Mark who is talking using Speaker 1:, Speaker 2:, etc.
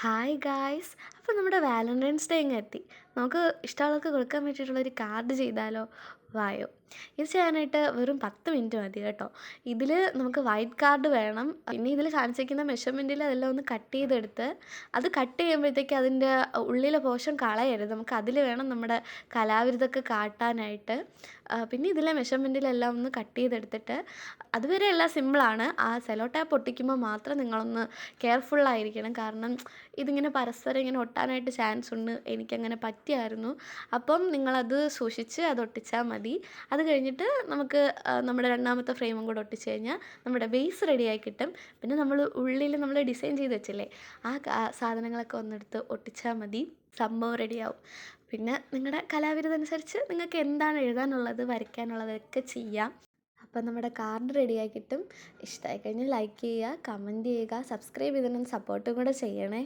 Speaker 1: Hi guys! അപ്പോൾ നമ്മുടെ Valentine's day ഇങ്ങ് എത്തി. നമുക്ക് ഇഷ്ടമുള്ളവർക്ക് കൊടുക്കാൻ പറ്റിയിട്ടുള്ളൊരു കാർഡ് ചെയ്താലോ? വായോ! ഇത് ചെയ്യാനായിട്ട് വെറും 10 മിനിറ്റ് മതി കേട്ടോ. ഇതിൽ നമുക്ക് വൈറ്റ് കാർഡ് വേണം. പിന്നെ ഇതിൽ കാണിച്ചിരിക്കുന്ന മെഷർമെൻറ്റിൽ അതെല്ലാം ഒന്ന് കട്ട് ചെയ്തെടുത്ത് അത് കട്ട് ചെയ്യുമ്പോഴത്തേക്ക് അതിൻ്റെ ഉള്ളിലെ പോർഷൻ കളയരുത്. നമുക്ക് അതിൽ വേണം നമ്മുടെ കലാവിരുതൊക്കെ കാട്ടാനായിട്ട്. പിന്നെ ഇതിലെ മെഷർമെൻറ്റിലെല്ലാം ഒന്ന് കട്ട് ചെയ്തെടുത്തിട്ട് അതുവരെ എല്ലാം സിമ്പിളാണ്. ആ സെല്ലോ ടാപ്പ് ഒട്ടിക്കുമ്പോൾ മാത്രം നിങ്ങളൊന്ന് കെയർഫുള്ളായിരിക്കണം. കാരണം ഇതിങ്ങനെ പരസ്പരം ഇങ്ങനെ ഒട്ടാനായിട്ട് ചാൻസ് ഉണ്ട്. എനിക്കങ്ങനെ പറ്റിയായിരുന്നു. അപ്പം നിങ്ങളത് സൂക്ഷിച്ച് അത് ഒട്ടിച്ചാൽ മതി. അത് കഴിഞ്ഞിട്ട് നമുക്ക് നമ്മുടെ രണ്ടാമത്തെ ഫ്രെയിമും കൂടെ ഒട്ടിച്ച് കഴിഞ്ഞാൽ നമ്മുടെ ബേസ് റെഡിയായി കിട്ടും. പിന്നെ നമ്മൾ ഡിസൈൻ ചെയ്ത് വെച്ചില്ലേ, ആ സാധനങ്ങളൊക്കെ ഒന്നെടുത്ത് ഒട്ടിച്ചാൽ മതി. സംഭവം റെഡിയാവും. പിന്നെ നിങ്ങളുടെ കലാവിരുതനുസരിച്ച് നിങ്ങൾക്ക് എന്താണ് എഴുതാനുള്ളത്, വരയ്ക്കാനുള്ളതൊക്കെ ചെയ്യാം. അപ്പം നമ്മുടെ കാർഡ് റെഡിയായി കിട്ടും. ഇഷ്ടമായി കഴിഞ്ഞാൽ ലൈക്ക് ചെയ്യുക, കമൻറ്റ് ചെയ്യുക, സബ്സ്ക്രൈബ് ചെയ്തിട്ട് സപ്പോർട്ടും കൂടെ ചെയ്യണേ.